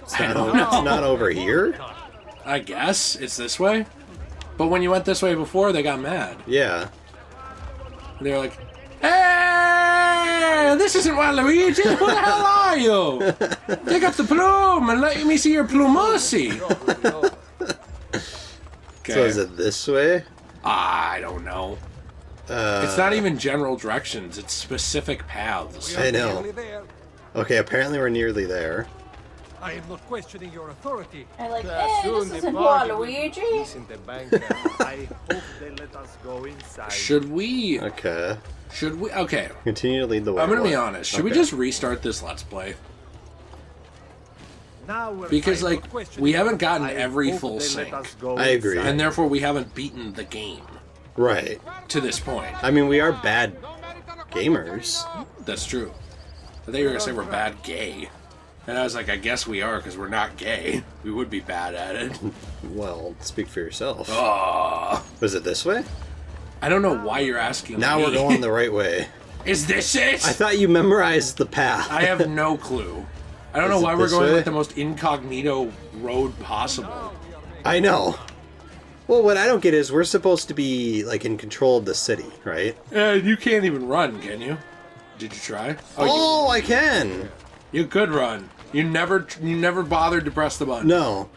It's not over here? I guess it's this way. But when you went this way before, they got mad. Yeah. They were like, "Hey, this isn't Waluigi. Who the hell are you? Take up the plume and let me see your plumosi." Okay. So is it this way? I don't know. It's not even general directions. It's specific paths. I know. Okay, apparently we're nearly there. I am not questioning your authority. I like, this isn't Waluigi. Isn't the banker. I hope they let us go inside. Should we? Okay. Should we? Okay. Continue to lead the way. I'm gonna be honest. Should we just restart this Let's Play? Now we're Because, like, we haven't gotten every full sync. I agree. And therefore we haven't beaten the game Right. to this point. I mean, we are bad gamers. That's true. I think you were gonna say we're bad gay. And I was like, I guess we are, because we're not gay. We would be bad at it. Well, speak for yourself. Oh. Was it this way? I don't know why you're asking Now me. we're going the right way. Is this it? I thought you memorized the path. I have no clue. I don't know Is why it we're this going way? like the most incognito road possible. I know. Well, what I don't get is we're supposed to be, like, in control of the city, right? You can't even run, can you? Did you try? Oh, I can! You could run. You never bothered to press the button. No,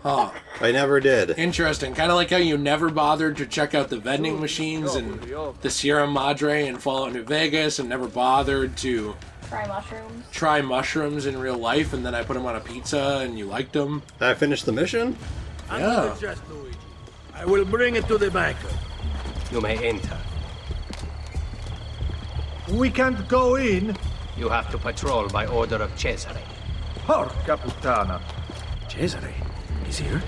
Huh. I never did. Interesting. Kind of like how you never bothered to check out the vending machines in the Sierra Madre and Fallout New Vegas, and never bothered to Try mushrooms. try mushrooms in real life, and then I put them on a pizza and you liked them. Did I finish the mission? Yeah. Just do it. I will bring it to the banker. You may enter. We can't go in. You have to patrol by order of Cesare. Porca puttana. Cesare, he's here.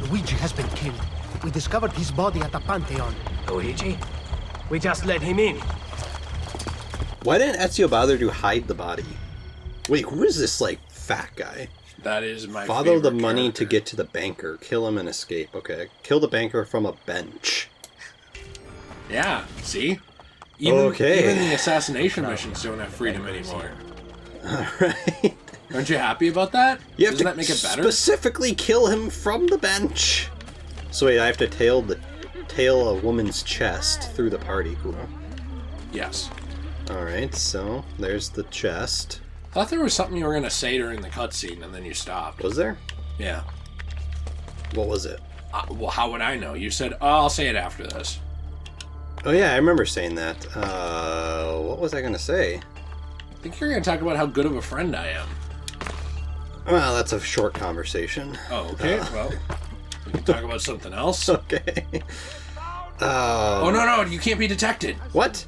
Luigi has been killed. We discovered his body at the Pantheon. Luigi? We just let him in. Why didn't Ezio bother to hide the body? Wait, who is this, like, fat guy? That is my Follow the favorite money character. to get to the banker. Kill him and escape. Okay. Kill the banker from a bench. Yeah, see? Okay. Even the assassination missions don't have freedom anymore. Alright. Aren't you happy about that? You have Doesn't to that make it better? specifically kill him from the bench. So wait, I have to tail a woman's chest through the party. Cool. Yes. Alright, so there's the chest. I thought there was something you were going to say during the cutscene, and then you stopped. Was there? Yeah. What was it? Well, how would I know? You said, oh, I'll say it after this. Oh yeah, I remember saying that. What was I gonna say? I think you're going to talk about how good of a friend I am. Well, that's a short conversation. Oh, okay. Well, we can talk about something else. Okay. Oh, no, you can't be detected. What?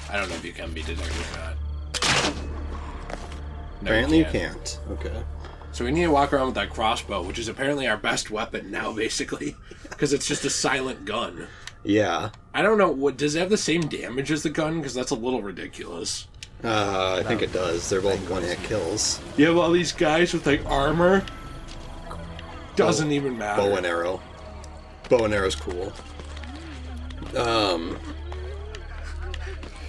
I don't know if you can be detected or not. No, Apparently you can't. Okay. So we need to walk around with that crossbow, which is apparently our best weapon now, basically. Because it's just a silent gun. Yeah. I don't know, does it have the same damage as the gun? Because that's a little ridiculous. I think it does. They're both one-hit kills. You have all these guys with, like, armor. Doesn't even matter. Bow and arrow. Bow and arrow's cool.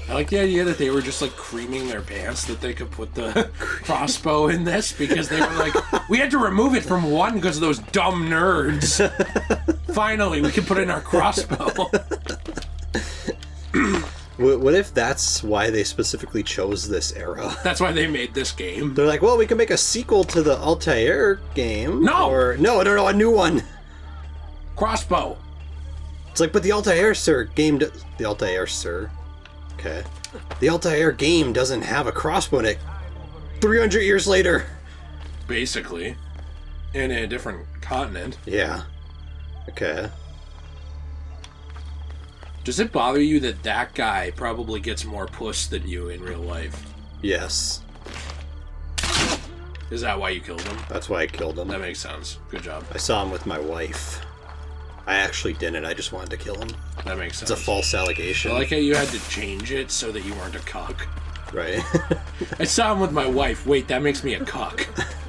I like the idea that they were just, like, creaming their pants that they could put the crossbow in this, because they were like, we had to remove it from one because of those dumb nerds. Finally, we can put in our crossbow. What if that's why they specifically chose this era? That's why they made this game. They're like, well, we can make a sequel to the Altair game. No! Or, no, a new one. Crossbow. It's like, but the Altair game... The Altair, sir. Okay. The Altair game doesn't have a crossbow in it. 300 years later. Basically. In a different continent. Yeah. Okay. Does it bother you that that guy probably gets more puss than you in real life? Yes. Is that why you killed him? That's why I killed him. That makes sense. Good job. I saw him with my wife. I actually didn't. I just wanted to kill him. That makes sense. It's a false allegation. I like how you had to change it so that you weren't a cuck. Right. I saw him with my wife. Wait, that makes me a cuck.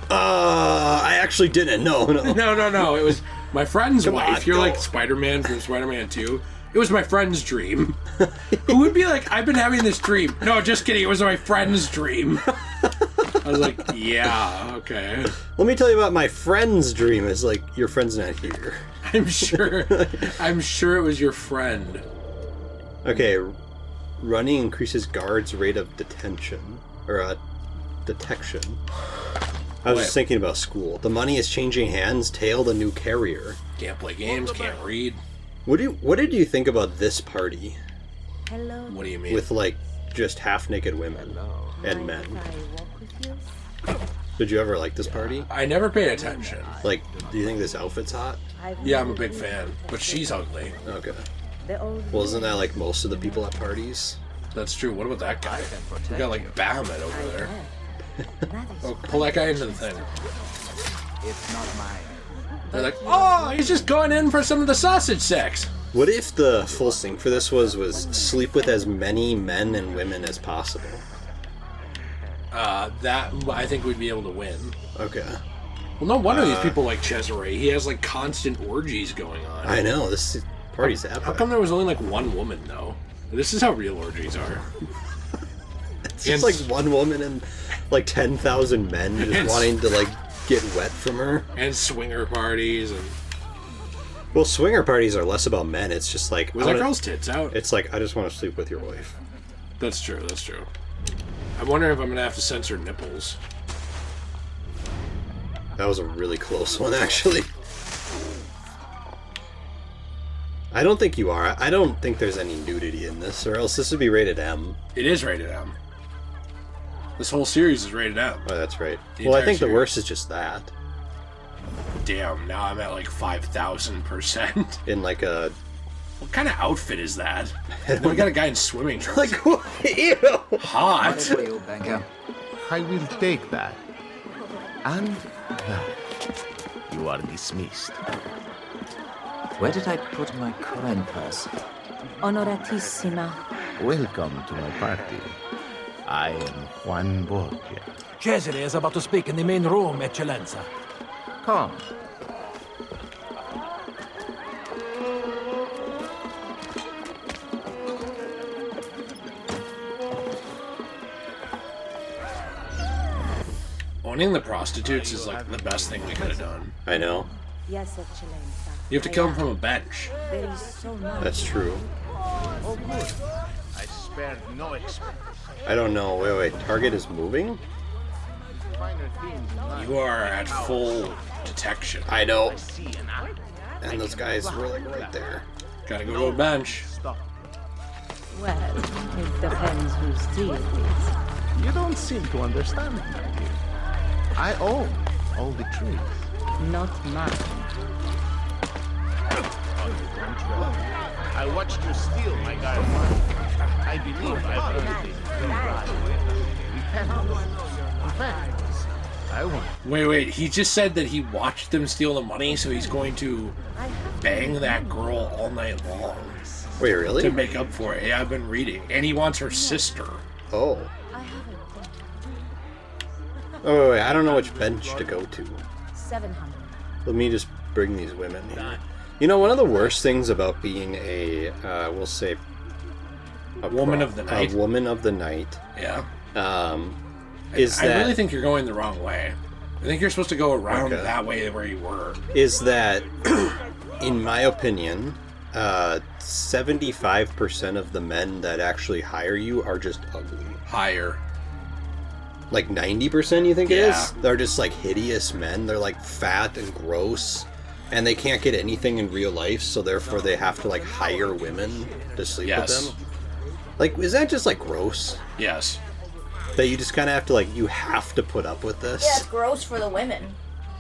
I actually didn't. No. No. It was my friend's Come wife. on, You're go. like Spider-Man from Spider-Man 2. It was my friend's dream. Who would be like, I've been having this dream. No, just kidding. It was my friend's dream. I was like, yeah, okay. Let me tell you about my friend's dream. Is like, your friend's not here. I'm sure it was your friend. Okay, running increases guards' rate of detention. Or, detection. I was just thinking about school. The money is changing hands, tail the new carrier. Can't play games, can't read. What did you think about this party? What do you mean? With, like, just half-naked women and men. Did you ever like this party? I never paid attention. Like, do you think this outfit's hot? Yeah, I'm a big fan. But she's ugly. Okay. Well, isn't that like most of the people at parties? That's true. What about that guy? We got like Bahamut over there. Oh, pull that guy into the thing. It's not mine. They're like, oh, he's just going in for some of the sausage sex. What if the full sync for this was sleep with as many men and women as possible? That I think we'd be able to win. Okay. Well, no wonder these people like Cesare. He has like constant orgies going on. I know, this party's epic. How come there was only like one woman though? This is how real orgies are. It's just like one woman and like 10,000 men just wanting to like get wet from her. And swinger parties and... Well, swinger parties are less about men. It's just like... Was that girl's tits out? It's like, I just want to sleep with your wife. That's true, that's true. I'm wondering if I'm going to have to censor nipples. That was a really close one, actually. I don't think you are. I don't think there's any nudity in this, or else this would be rated M. It is rated M. This whole series is rated M. Oh, that's right. The Well, I entire think the series. worst is just that. Damn, now I'm at like 5,000%. In like a... What kind of outfit is that? Then we got a guy in swimming trunks. Like, what? Ew! Hot! I will take that. And that. You are dismissed. Where did I put my coin purse? Onoratissima. Welcome to my party. I am Juan Borgia. Cesare is about to speak in the main room, Eccellenza. Come. Owning the prostitutes is like the best thing we could have done. I know. Yes, Eccellenza. You have to kill them from a bench. There is so much. That's true. Oh, good. I spared no expense. I don't know. Wait. Target is moving? Finer things in life. You are at full detection. I know. See an eye. And those guys were like right there. Gotta go to a bench. Stop. Well, it depends whose deal it is. You don't seem to understand me, my dear. I own all the truth. Not mine. I watched you steal my guy's money. I believe I've earned it through right. Repentance. In fact, I want. Wait. He just said that he watched them steal the money, so he's going to bang that girl all night long Wait, really? to make up for it. Yeah, I've been reading. And he wants her sister. Oh. I haven't. Oh, wait. I don't know which bench to go to. 700. Let me just bring these women here. You know, one of the worst things about being a, we'll say... A Woman of the night. A woman of the night. Yeah. Is that... I really think you're going the wrong way. I think you're supposed to go around Okay. that way where you were. Is that, in my opinion, 75% of the men that actually hire you are just ugly. Higher. Like 90%, you think it Yeah. is? They're just like hideous men. They're like fat and gross. And they can't get anything in real life, so therefore they have to like hire women to sleep Yes. with them. Like, is that just like gross? Yes. That you just kind of have to like, you have to put up with this? Yeah, it's gross for the women.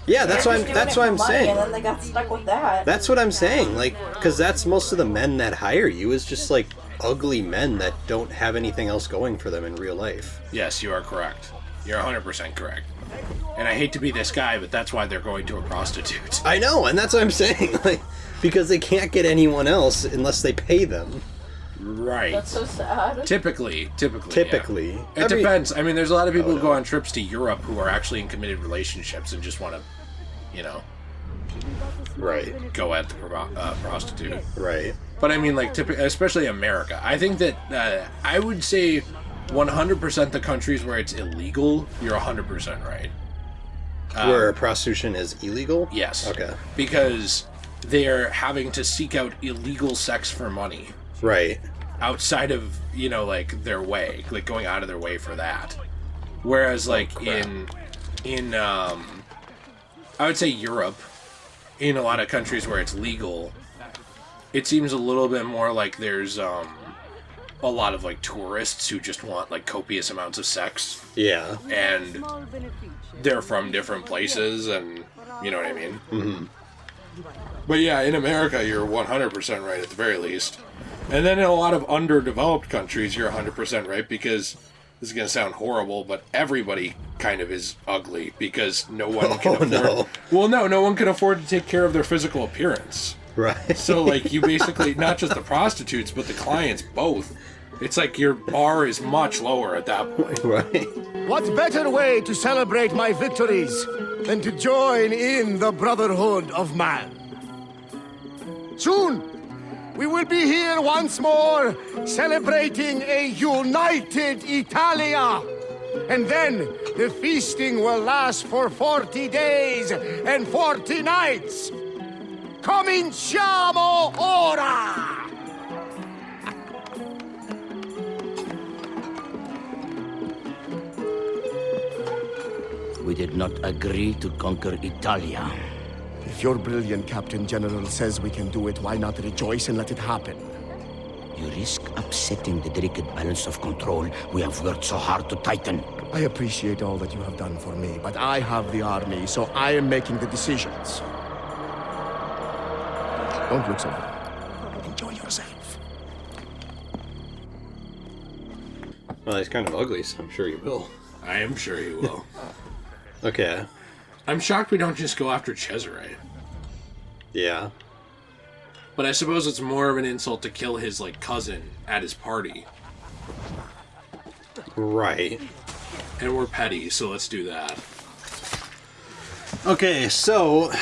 Yeah, that's what I'm saying. And then they got stuck with that. That's what I'm saying. Like, because that's most of the men that hire you is just like ugly men that don't have anything else going for them in real life. Yes, you are correct. You're 100% correct. And I hate to be this guy, but that's why they're going to a prostitute. I know, and that's what I'm saying. Like, because they can't get anyone else unless they pay them. Right. That's so sad. Typically. Typically. Yeah. It depends. I mean, there's a lot of people Oh, who go on trips to Europe who are actually in committed relationships and just want to, you know. Right. go at the prostitute. Right. But I mean, like, especially America. I think that I would say 100% the countries where it's illegal, you're 100% right. Where prostitution is illegal? Yes. Okay. Because they're having to seek out illegal sex for money. Right. Outside of, like, their way. Like, going out of their way for that. Whereas, like, in I would say Europe, in a lot of countries where it's legal, it seems a little bit more like there's a lot of like tourists who just want like copious amounts of sex. Yeah. And they're from different places, and you know what I mean? Mm-hmm. But yeah, in America, you're 100% right at the very least. And then in a lot of underdeveloped countries, you're 100% right, because this is going to sound horrible, but everybody kind of is ugly because no one can afford... No. Well, no one can afford to take care of their physical appearance. Right. So, like, you basically, not just the prostitutes, but the clients, both. It's like your bar is much lower at that point. Right. What better way to celebrate my victories than to join in the Brotherhood of Man? Soon, we will be here once more, celebrating a united Italia. And then, the feasting will last for 40 days and 40 nights. Cominciamo ora! We did not agree to conquer Italia. If your brilliant Captain General says we can do it, why not rejoice and let it happen? You risk upsetting the delicate balance of control we have worked so hard to tighten. I appreciate all that you have done for me, but I have the army, so I am making the decisions. Don't look so bad. Enjoy yourself. Well, he's kind of ugly, so I'm sure you will. I am sure you will. Okay. I'm shocked we don't just go after Cesare. Yeah. But I suppose it's more of an insult to kill his, like, cousin at his party. Right. And we're petty, so let's do that. Okay, so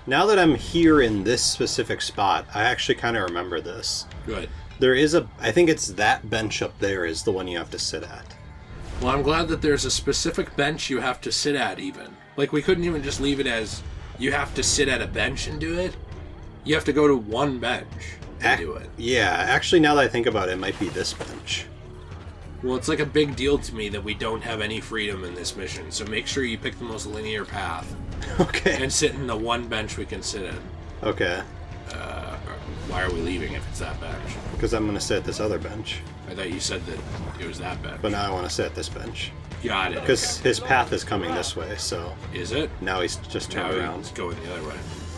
now that I'm here in this specific spot, I actually kind of remember this. Good. There is I think it's that bench up there is the one you have to sit at. Well, I'm glad that there's a specific bench you have to sit at, even. Like, we couldn't even just leave it as you have to sit at a bench and do it. You have to go to one bench and do it. Yeah, actually, now that I think about it, it might be this bench. Well, it's like a big deal to me that we don't have any freedom in this mission, so make sure you pick the most linear path. Okay. And sit in the one bench we can sit in. Okay. Why are we leaving if it's that bench? Because I'm going to sit at this other bench. I thought you said that it was that bench. But now I want to sit at this bench. Got it. Because his path is coming this way, so... Is it? Now he's just turned around. He's going the other way.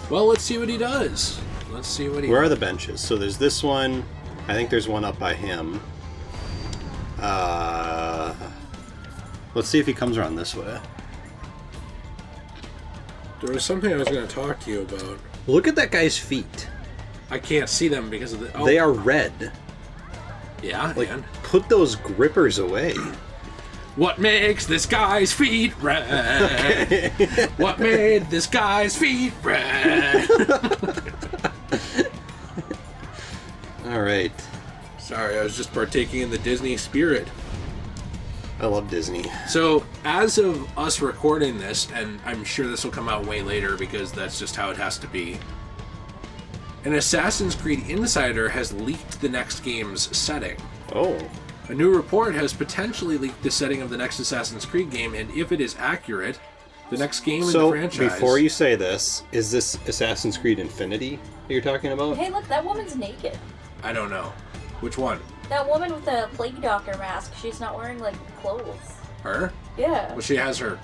Well, let's see what he does. Let's see what he Where are the benches? So there's this one. I think there's one up by him. Let's see if he comes around this way. There was something I was going to talk to you about. Look at that guy's feet. I can't see them because of the... Oh. They are red. Yeah, like, and? Put those grippers away. What makes this guy's feet red? Okay. What made this guy's feet red? All right. Sorry, I was just partaking in the Disney spirit. I love Disney. So, as of us recording this, and I'm sure this will come out way later because that's just how it has to be, an Assassin's Creed insider has leaked the next game's setting. Oh. A new report has potentially leaked the setting of the next Assassin's Creed game, and if it is accurate, the next game in the franchise... So, before you say this, is this Assassin's Creed Infinity that you're talking about? Hey, look, that woman's naked. I don't know. Which one? That woman with the plague doctor mask. She's not wearing, like, clothes. Her? Yeah. Well, she has her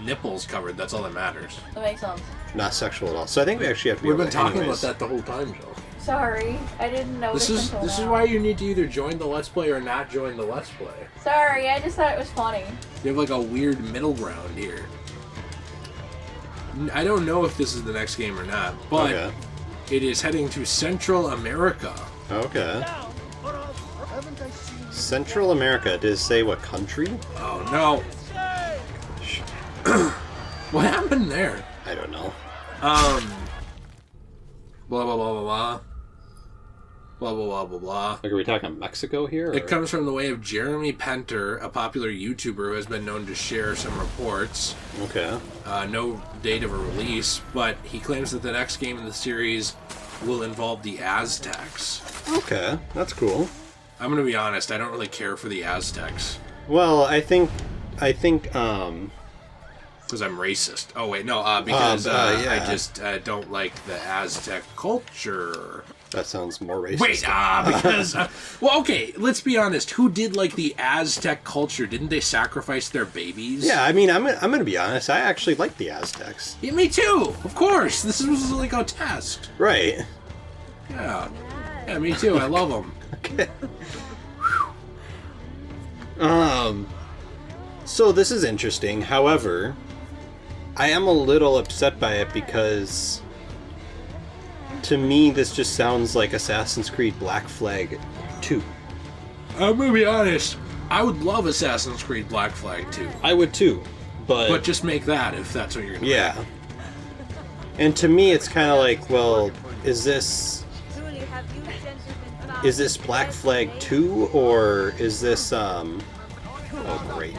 nipples covered. That's all that matters. That makes sense. Not sexual at all. So I think we actually have to be We've able been to talking anyways. about that the whole time, Joe. Sorry, I didn't know this is why you need to either join the Let's Play or not join the Let's Play. Sorry, I just thought it was funny. You have like a weird middle ground here. I don't know if this is the next game or not, but okay. It is heading to Central America. Okay. Central America. Did it say what country? Oh no. What happened there? I don't know. Blah, blah, blah, blah, blah. Blah, blah, blah, blah, blah. Like, are we talking Mexico here? Or? It comes from the way of Jeremy Penter, a popular YouTuber who has been known to share some reports. Okay. No date of a release, but he claims that the next game in the series will involve the Aztecs. Okay, that's cool. I'm gonna be honest, I don't really care for the Aztecs. Well, I think, because I'm racist. Oh wait, no, because yeah. I just don't like the Aztec culture. That sounds more racist. Wait, because well, okay, let's be honest. Who did like the Aztec culture? Didn't they sacrifice their babies? Yeah, I mean, I'm gonna be honest. I actually like the Aztecs. Yeah, me too. Of course, this was like a test. Right. Yeah, me too. I love them. Okay. So this is interesting. However, I am a little upset by it because, to me, this just sounds like Assassin's Creed Black Flag 2. I'm gonna be honest. I would love Assassin's Creed Black Flag 2. I would too, but just make that if that's what you're gonna yeah. make. And to me, it's kind of like, well, is this Black Flag 2 or is this oh great.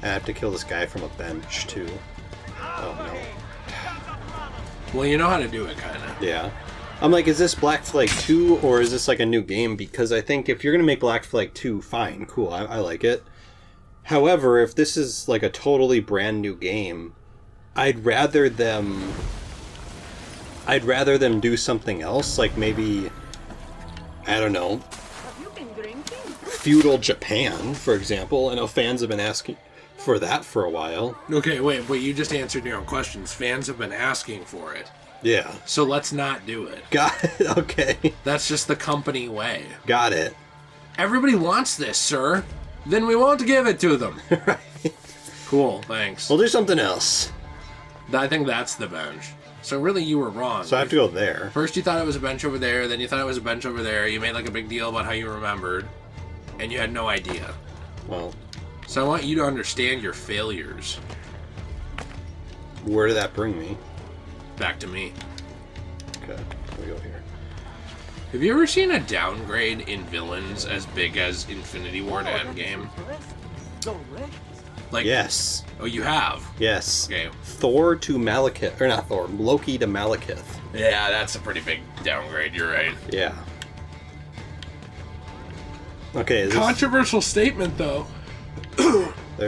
I have to kill this guy from a bench too. Oh no. Well, you know how to do it, kind of. Yeah. I'm like, is this Black Flag 2 or is this like a new game? Because I think if you're going to make Black Flag 2, fine, cool, I like it. However, if this is like a totally brand new game, I'd rather them do something else, like maybe, I don't know, feudal Japan, for example. I know fans have been asking for that for a while. Okay, wait, you just answered your own questions. Fans have been asking for it. Yeah. So let's not do it. Got it, okay. That's just the company way. Got it. Everybody wants this, sir. Then we won't give it to them. Right. Cool, thanks. We'll do something else. I think that's the bench. So really, you were wrong. So I have to go there. First you thought it was a bench over there, then you thought it was a bench over there, you made like a big deal about how you remembered, and you had no idea. Well... So I want you to understand your failures. Where did that bring me? Back to me. Okay, we go here. Have you ever seen a downgrade in villains as big as Infinity War to Endgame? Like, yes. Oh, you have? Yes. Okay. Thor to Malekith. Or not Thor, Loki to Malekith. Yeah, that's a pretty big downgrade, you're right. Yeah. Okay. Controversial statement, though.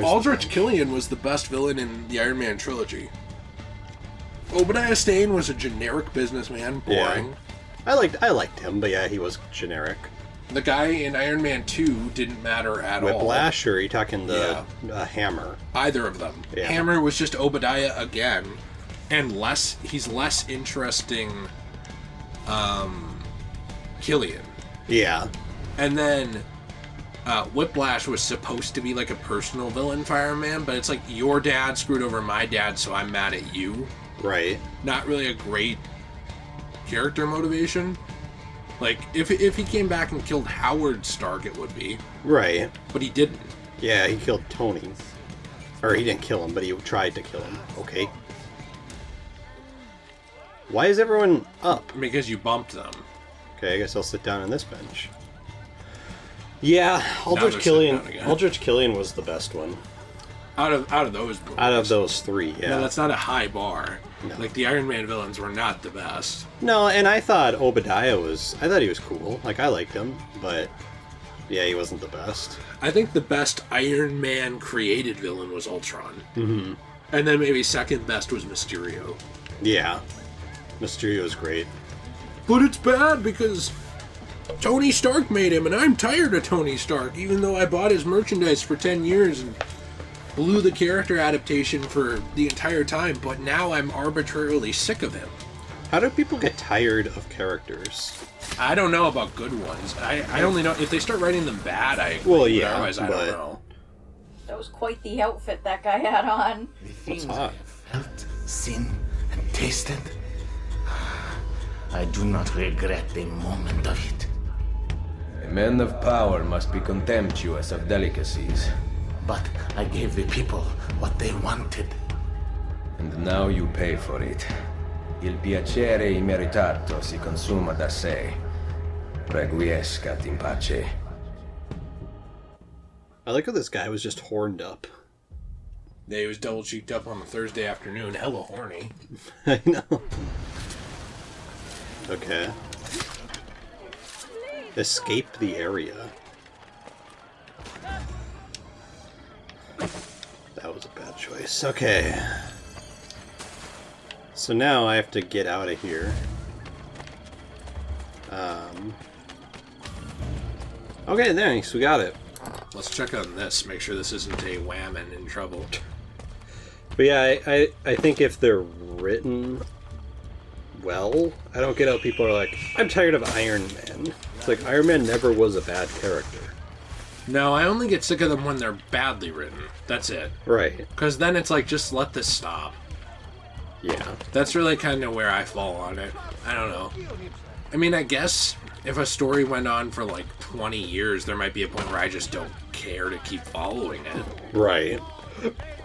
Aldrich Killian was the best villain in the Iron Man trilogy. Obadiah Stane was a generic businessman, boring. Yeah. I liked him, but yeah, he was generic. The guy in Iron Man 2 didn't matter at all. Whiplash, or are you talking the Hammer? Either of them. Yeah. Hammer was just Obadiah again, and he's less interesting Killian. Yeah. And then Whiplash was supposed to be like a personal villain for Iron Man, but it's like your dad screwed over my dad, so I'm mad at you. Right. Not really a great character motivation. Like, if he came back and killed Howard Stark, it would be. Right. But he didn't. Yeah, he killed Tony. Or he didn't kill him, but he tried to kill him. Okay. Why is everyone up? Because you bumped them. Okay, I guess I'll sit down on this bench. Yeah, Aldrich Killian was the best one. Out of those movies. Out of those three, yeah. No, that's not a high bar. No. Like, the Iron Man villains were not the best. No, and I thought Obadiah I thought he was cool. Like, I liked him, but yeah, he wasn't the best. I think the best Iron Man created villain was Ultron. Mm-hmm. And then maybe second best was Mysterio. Yeah. Mysterio's great. But it's bad because Tony Stark made him, and I'm tired of Tony Stark, even though I bought his merchandise for 10 years and blew the character adaptation for the entire time, but now I'm arbitrarily sick of him. How do people get tired of characters? I don't know about good ones. I only know if they start writing them bad, I agree. Well, yeah, otherwise I don't know. That was quite the outfit that guy had on. The things I have felt, seen, and tasted, I do not regret a moment of it. A man of power must be contemptuous of delicacies. But I gave the people what they wanted. And now you pay for it. Il piacere immeritato si consuma da sé. Requiescat in pace. I like how this guy was just horned up. Yeah, he was double cheeked up on a Thursday afternoon. Hella horny. I know. Okay. Escape the area. That was a bad choice. Okay. So now I have to get out of here. Okay, thanks. We got it. Let's check on this. Make sure this isn't a whammon in trouble. But yeah, I think if they're written well, I don't get how people are like, I'm tired of Iron Man. It's like, Iron Man never was a bad character. No, I only get sick of them when they're badly written. That's it. Right. Because then it's like, just let this stop. Yeah. That's really kind of where I fall on it. I don't know. I mean, I guess if a story went on for like 20 years, there might be a point where I just don't care to keep following it. Right.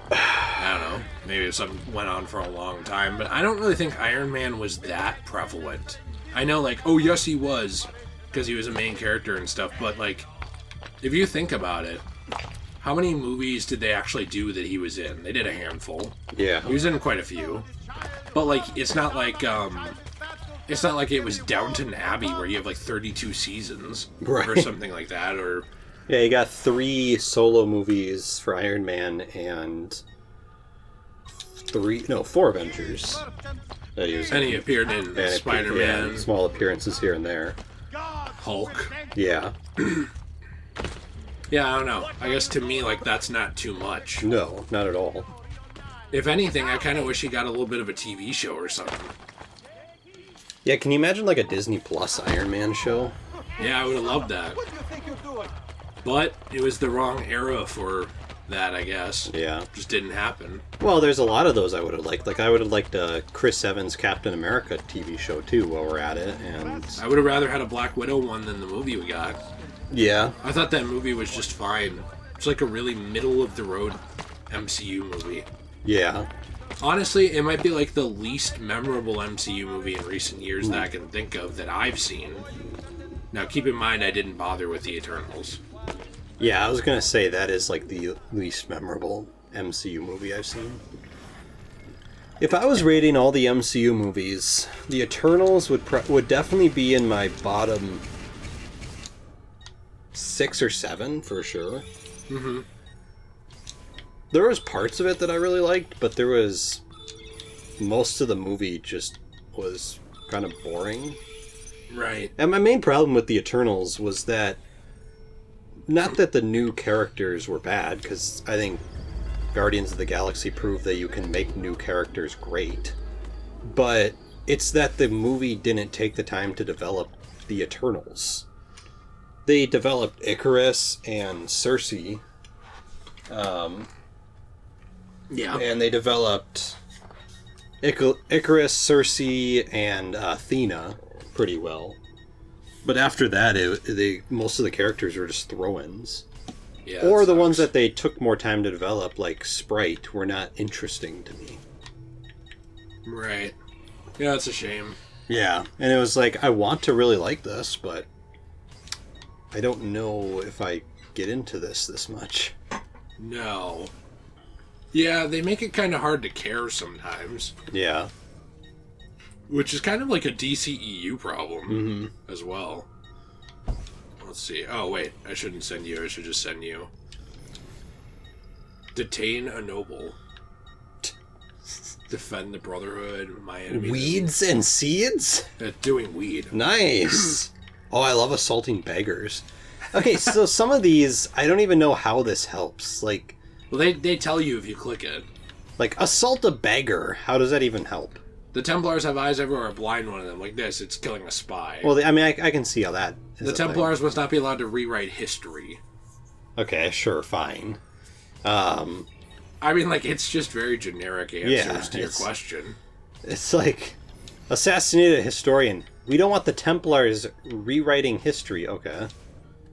I don't know. Maybe if something went on for a long time, but I don't really think Iron Man was that prevalent. I know, like, oh yes he was, because he was a main character and stuff, but like, if you think about it, how many movies did they actually do that he was in? They did a handful. Yeah. He was in quite a few. But like, it's not like it was Downton Abbey where you have like 32 seasons. Right. Or something like that, or... Yeah, you got 3 solo movies for Iron Man and 4 Avengers. That he was And in. he appeared in And Spider-Man. yeah, small appearances here and there. Hulk. Yeah. Yeah, I don't know. I guess to me, like, that's not too much. No, not at all. If anything, I kind of wish he got a little bit of a TV show or something. Yeah, can you imagine like a Disney Plus Iron Man show? Yeah, I would have loved that. But it was the wrong era for that, I guess. Yeah. Just didn't happen. Well, there's a lot of those I would have liked. Like, I would have liked a Chris Evans Captain America TV show, too, while we're at it. And I would have rather had a Black Widow one than the movie we got. yeah. I thought that movie was just fine. It's like a really middle-of-the-road MCU movie. Yeah. Honestly, it might be like the least memorable MCU movie in recent years that I can think of that I've seen. Now, keep in mind, I didn't bother with the Eternals. Yeah, I was going to say that is like the least memorable MCU movie I've seen. If I was rating all the MCU movies, the Eternals would definitely be in my bottom 6 or 7 for sure. Mm-hmm. There was parts of it that I really liked, but there was most of the movie just was kind of boring. Right. And my main problem with the Eternals was that not that the new characters were bad, because I think Guardians of the Galaxy proved that you can make new characters great, but it's that the movie didn't take the time to develop the Eternals. They developed Icarus and Cersei. Yeah. And they developed Icarus, Cersei, and Athena pretty well. But after that, most of the characters were just throw-ins. Yeah, or the ones that they took more time to develop, like Sprite, were not interesting to me. Right. Yeah, it's a shame. Yeah, and it was like, I want to really like this, but I don't know if I get into this much. No. Yeah, they make it kind of hard to care sometimes. Yeah. Which is kind of like a DCEU problem as well. Let's see. Oh, wait. I shouldn't send you. I should just send you. Detain a noble. Defend the Brotherhood. My enemy. Weeds and seeds? Doing weed. Nice. Oh, I love assaulting beggars. Okay, so some of these, I don't even know how this helps. Like, well, they tell you if you click it. Like, assault a beggar. How does that even help? The Templars have eyes everywhere. Blind one of them. Like this, it's killing a spy. Well, I mean, I can see how that is. The Templars must not be allowed to rewrite history. Okay, sure, fine. I mean, like, it's just very generic answers to your question. It's like, assassinate a historian. We don't want the Templars rewriting history. Okay.